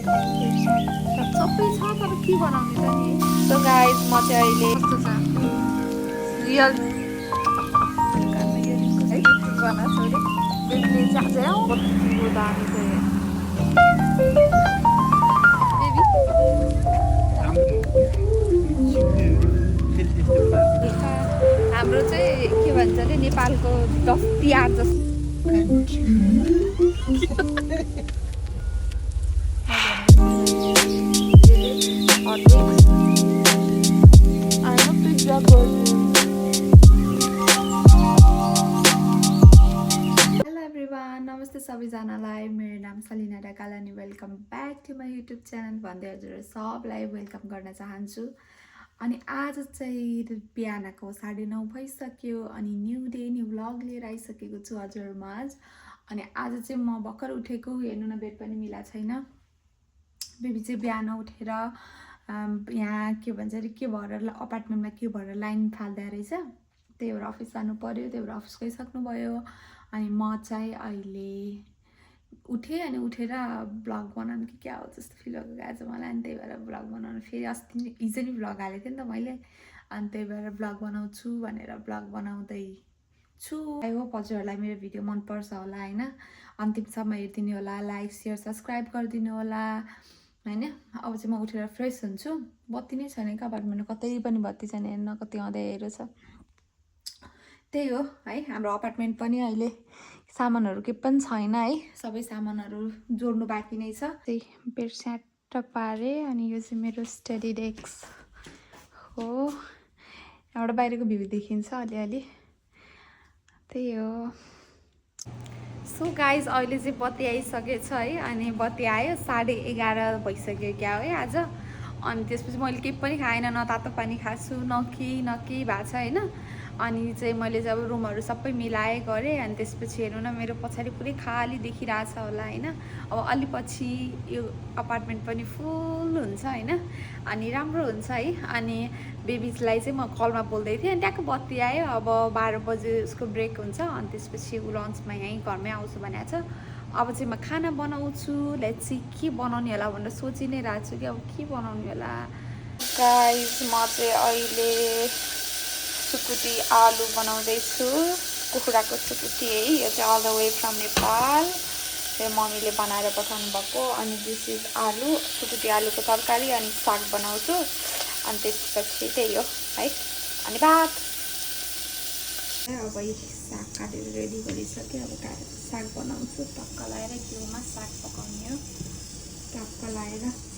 सबै छ तर के बनाउने त नि सो गाइज म चाहिँ अहिले कस्तो छ रियल बना छोरे बेबीले चाहिँ आज कतिको दामी चाहिँ बेबी हाम्रो चाहिँ के भन्छ अरे नेपालको 10 तिहार जस्तो नमस्ते सबैजनालाई मेरो नाम सलिना ढकालानी welcome back to my YouTube channel भन्दै हजुर सबलाई वेलकम गर्न चाहन्छु। अनि आज चाहिँ बिहानको 9:30 भइसक्यो अनि न्यू डे न्यू भ्लग लिएर आइसकेको छु हजुरमाझ। अनि आज चाहिँ म भर्खर उठेको, हेर्नु न बेड पनि मिला छैन। बेबी चाहिँ बिहान उठेर यहाँ के भन्छ अरे के भएर अपार्टमेन्टमा के भएर लाइन थाल्दै रहेछ, त्यही भएर अफिस जानु पर्यो, त्यही भएर अफिस गइसक्नुभयो। अनि म चाहिँ अहिले उठेँ अनि उठेर ब्लग बनाउनु कि क्या हो जस्तो फिल भएको आज मलाई। अनि त्यही भएर ब्लग बनाउनु फेरि अस्ति हिजो नि ब्लग हालेको थिएँ नि त मैले, अनि त्यही भएर ब्लग बनाउँछु भनेर ब्लग बनाउँदैछु। आई होप हजुरहरूलाई मेरो भिडियो मनपर्छ होला होइन, अन्तिमसम्म हेरिदिनु होला, लाइक सेयर सब्सक्राइब गरिदिनु होला होइन। अब चाहिँ म उठेर फ्रेस हुन्छु। बत्ती नै छैन क्या अपार्टमेन्टमा, कतै पनि बत्ती छैन, हेर्न कति अँध्यारो छ। त्यही हो है, हाम्रो अपार्टमेन्ट पनि अहिले सामानहरू के पनि छैन है, सबै सामानहरू जोड्नु बाँकी नै छ। त्यही बेड स्याट पारेँ अनि यो चाहिँ मेरो स्टडी डेस्क हो, एउटा बाहिरको भ्यू देखिन्छ अलिअलि, त्यही हो। सो गाइज अहिले चाहिँ बत्ती आइसकेछ है, अनि बत्ती आयो 11:30 भइसक्यो क्या है आज। अनि त्यसपछि मैले केही पनि खाएन, न तातो पानी खाएको न के भएको छ होइन। अनि चाहिँ मैले चाहिँ अब रुमहरू सबै मिलाएँ गरेँ। अनि त्यसपछि हेर्नु न मेरो पछाडि पुरै खाली देखिरहेछ होला होइन। अब अलि पछि यो अपार्टमेन्ट पनि फुल हुन्छ होइन, अनि राम्रो हुन्छ है। अनि बेबीलाई चाहिँ म कलमा बोल्दै थिएँ, अनि ट्याक्क बत्ती आयो। अब 12 बजे उसको ब्रेक हुन्छ, अनि त्यसपछि ऊ लन्चमा यहीँ घरमै आउँछु भनेको छ। अब चाहिँ म खाना बनाउँछु, लेट्स सी के बनाउने होला भनेर सोचि नै रहेको छु कि अब के बनाउने होला। गाइस म चाहिँ अहिले सुकुटी आलु बनाउँदैछु, कुखुराको सुकुटी है, यो चाहिँ all the way from Nepal, यो मम्मीले बनाएर पठाउनु भएको। अनि दिस इज आलु, सुकुटी आलुको तरकारी, अनि साग बनाउँछु। अनि त्यसपछि त्यही हो है, अनि भात। अब साग काटेर रेडी गरिसक्यो, अब साग बनाउँछु। टक्क लगाएर घिउमा साग पकाउने हो, टक्क लगाएर।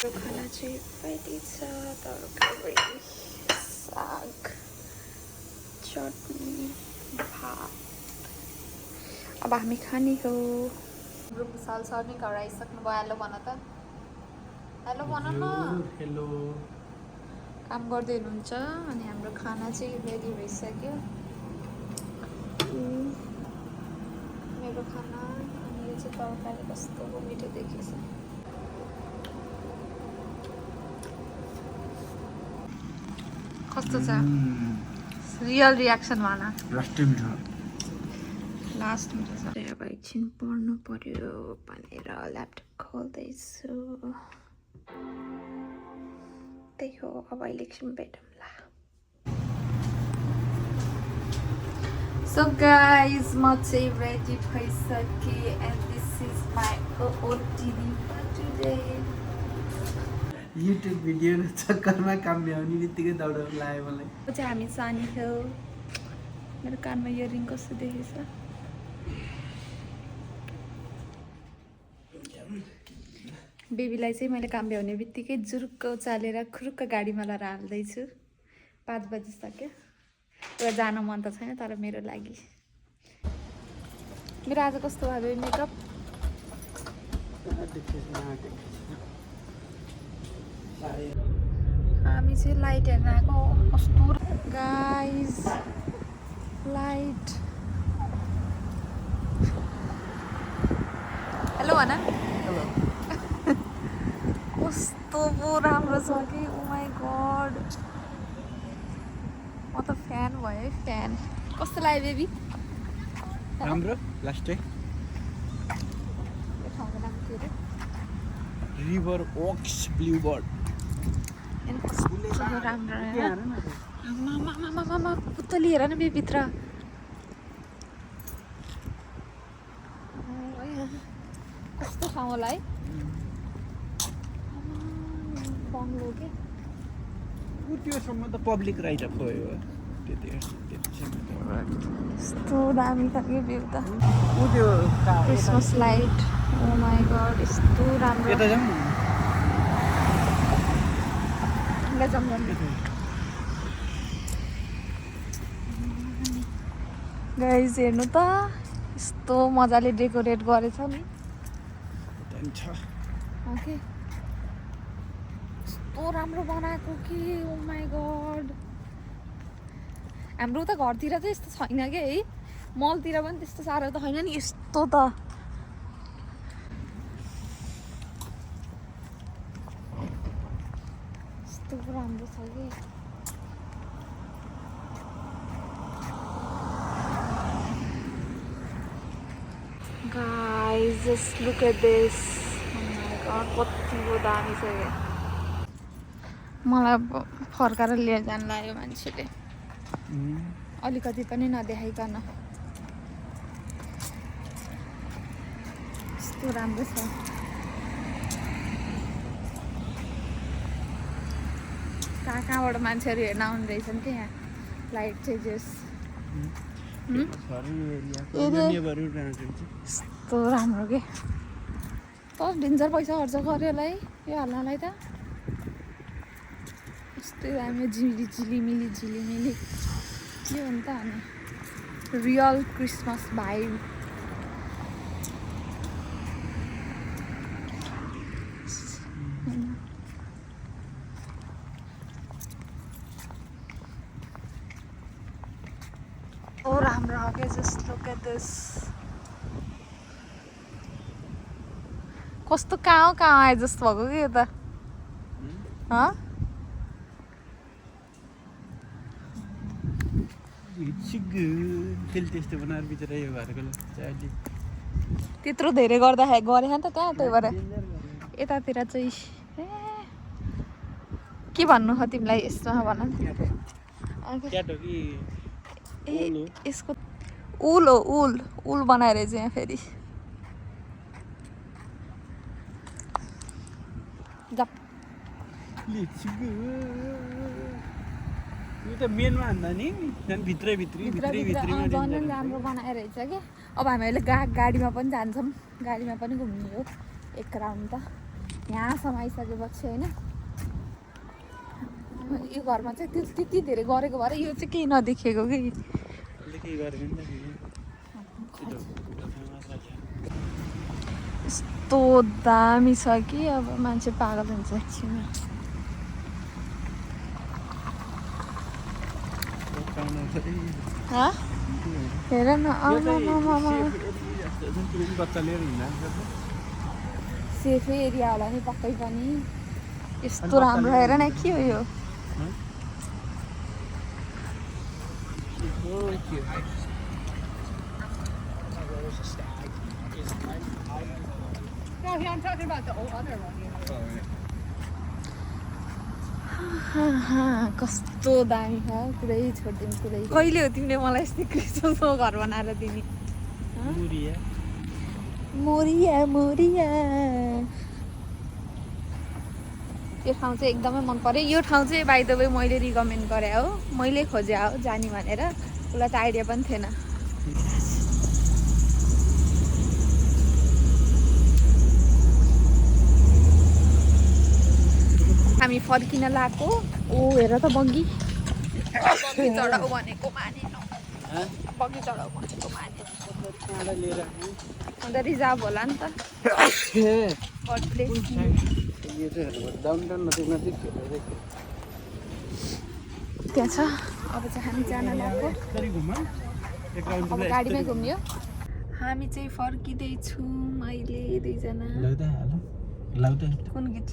खाना चाहिँ रेडी छ, तरकारी, साग, चटनी, भात। अब हामी खाने हो। हाम्रो विशाल सर नि घर आइसक्नु भयो। हेलो भन त, हेलो भन न। हेलो। काम गर्दै हुनुहुन्छ। अनि हाम्रो खाना चाहिँ रेडी भइसक्यो, मेरो खाना। अनि यो चाहिँ तरकारी कस्तो मिठो देखिन्छ। कस्तो छ रियल रियाक्सन भन। लास्ट मिठो छ। अब एकछिन पढ्नु पर्यो भनेर ल्यापटप खोल्दैछु, त्यही हो। अब अहिले एकछिन भेटौँला। सो गाइज म चाहिँ रेडी भइसकेँ, and this is my OOTD for today. YouTube video चक्करमा काम भ्याउने बित्तिकै दौडाउनु लाग्यो मलाई। चाहिँ हामी सानी थियो। मेरो कानमा इयरिङ कस्तो देखेछ। बेबीलाई चाहिँ मैले काम भ्याउने बित्तिकै जुरुक्क उचालेर खुरुक्क गाडीमा लगाएर हाल्दैछु। 5 बजिसक्यो। एउटा जान मन त छैन, तर मेरो लागि। मेरो आज कस्तो भयो मेकअप? हामी चाहिँ लाइट हेर्न आएको। कस्तो गाइज लाइट। हेलो भन। कस्तो पो राम्रो छ कि, ओ माई गड। म त फ्यान भयो है, फ्यान। कस्तो लाग्यो बेबी? राम्रो लास्टै यो ठाउँको नाम के अरे रिभर ओक्स ब्लू बर्ड अनि कस्तो राम्रो आमा पुतली हेर न भित्र कस्तो ठाउँ होला है बङ्गलो के त्योसम्म त पब्लिक राइट अफ भयो यस्तो दामी खालको भ्यू त ऊ त्यो Christmas light oh my god यस्तो राम्रो यता जाउँ न गाइज हेर्नु त यस्तो मजाले डेकोरेट गरेछ नि ओके यस्तो राम्रो बनाएको कि ओ माई गड हाम्रो त घरतिर चाहिँ यस्तो छैन क्या है मलतिर पनि त्यस्तो साह्रो त छैन नि यस्तो त यस्तो राम्रो छ कि Guys, just look at this. Oh my god, कतिको दामी छ यो मलाई फर्काएर लिएर जानु लाग्यो मान्छेले अलिकति पनि नदेखाइकन यस्तो राम्रो छ कहाँबाट मान्छेहरू हेर्न आउने रहेछन् क्या यहाँ लाइट चेन्जेस यस्तो राम्रो के त डेन्जर पैसा खर्च गर्यो होला है यो हाल्नलाई त यस्तै दामी झिलिमिली के हो नि त अनि रियल क्रिसमस भाइब ओ राम्रो हो क्या जस्ट लुक एट दिस कस्तो कहाँ आए जस्तो भएको कि यो त त्यस्तो बनाएर बिचरा यो घरको त्यत्रो धेरै गर्दाखेरि गरेँ नि त त्यहाँ त्यही भएर यतातिर चाहिँ के भन्नु हो तिमीलाई यसमा भन ए यसको उल हो उल बनाएर चाहिँ यहाँ फेरि यो त मेनमा हान्दा नि भित्रै झन् राम्रो बनाएर रहेछ क्या अब हामीहरूले गाडीमा पनि जान्छौँ गाडीमा पनि घुम्ने हो एक राउन्ड त यहाँसम्म आइसकेपछि होइन यो घरमा चाहिँ त्यति धेरै गरेको भएर यो चाहिँ केही नदेखेको कि यस्तो दामी छ कि अब मान्छे पागल हुन्छ एकछिनमा हेर न सेफै एरिया होला नि पक्कै पनि यस्तो राम्रो हेर न के हो यो कस्तो दामी छ पुरै छोडिदिनु पुरै कहिले हो तिमीले मलाई यस्तै क्रिसमसको घर बनाएर दिने मोरिया यो ठाउँ चाहिँ एकदमै मन पर्यो यो ठाउँ चाहिँ बाइ द वे मैले रिकमेन्ड गरेँ हो मैले खोजे हो जाने भनेर उसलाई त आइडिया पनि थिएन हामी फर्किन लाग्यो ओ हेर त बग्गी चढाउ भनेको माने बग्गी चढाउ भनेको माने अन्त रिजर्भ होला नि त त्यहाँ छ अब चाहिँ हामी जान लाग्यो अब गाडीमै घुम्यो हामी चाहिँ फर्किँदैछौँ अहिले दुईजना कुन गीत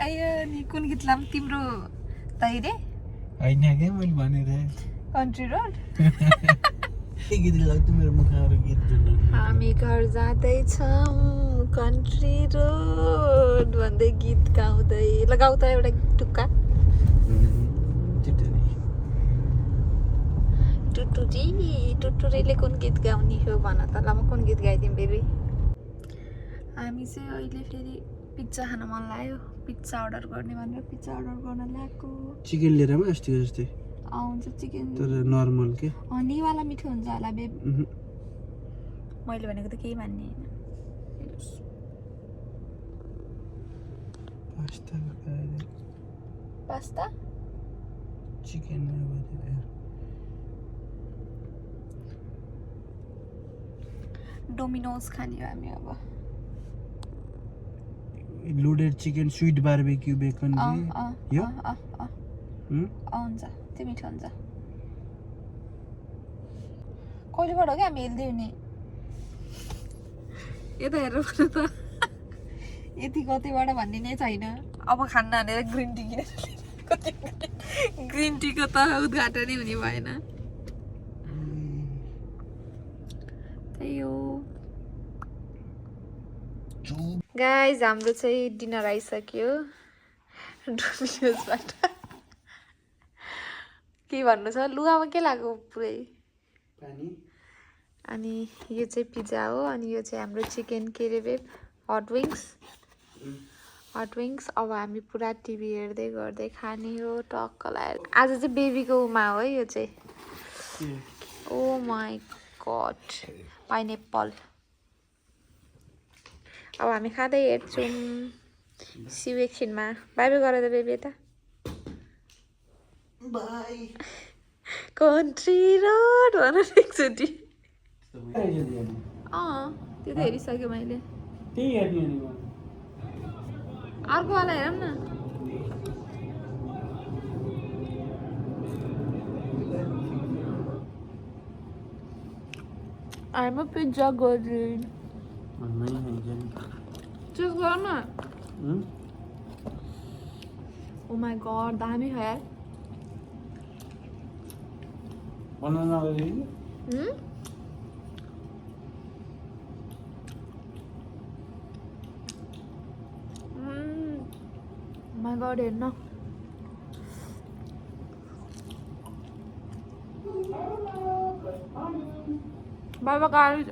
आयो नि कुन गीत लाम तिम्रो तैरे होइन क्या मैले भनेर कन्ट्री रोड गीत लाग्थ्यो मेरो मुखबाट गीत जुन हामी घर जाँदैछौँ कन्ट्री रोड भन्दै गीत गाउँदै लगाउ त एउटा टुक्का टुटुरीले कुन गीत गाउने हो भन त ल म कुन गीत गाइदिउँ बेबी हामी चाहिँ अहिले फेरि पिज्जा खान मन लाग्यो पिज्जा अर्डर गर्ने भनेर पिज्जा अर्डर गर्न ल्याएको चिकन लिएर पनि अस्ति जस्तै हुन्छ चिकन तर नर्मल के निवाला मिठो हुन्छ होला बेब मैले भनेको त केही मान्ने होइन पास्ता चिकन डोमिनोज खाने हो हामी अब loaded chicken sweet barbecue bacon यो हुन्छ त्यो मिठो हुन्छ कहिलेबाट हो क्या हामी हेल्दी हुने यता हेरेर त यति कतिबाट भन्ने नै छैन अब खाना हानेर ग्रिन टी किनेर ग्रिन टीको त उद्घाटनै हुने भएन त्यही हो गाइज हाम्रो चाहिँ डिनर आइसक्यो डोमिनोजबाट के भन्नु छ लुगामा के लाग्यो पुरै अनि यो चाहिँ पिज्जा हो अनि यो चाहिँ हाम्रो चिकन के रे बेब हट विङ्स अब हामी पुरा टिभी हेर्दै गर्दै खाने हो टक्क लगाएर आज चाहिँ बेबीको उमा हो है यो चाहिँ ओ माई गड पाइनएप्पल अब हामी खाँदै हेर्छौँ सिउ एकछिनमा बाई बाई गर त बेबी यता बाई कन्ट्री रोड भनेर एकचोटि त्यो त हेरिसक्यो मैले त्यही हेर्ने नि अर्कोवाला हेरौँ न I'm a pizza girl. Just गर न Oh my god, दामी है यार बनाना वाली My god, हेर्न बाबा गाडी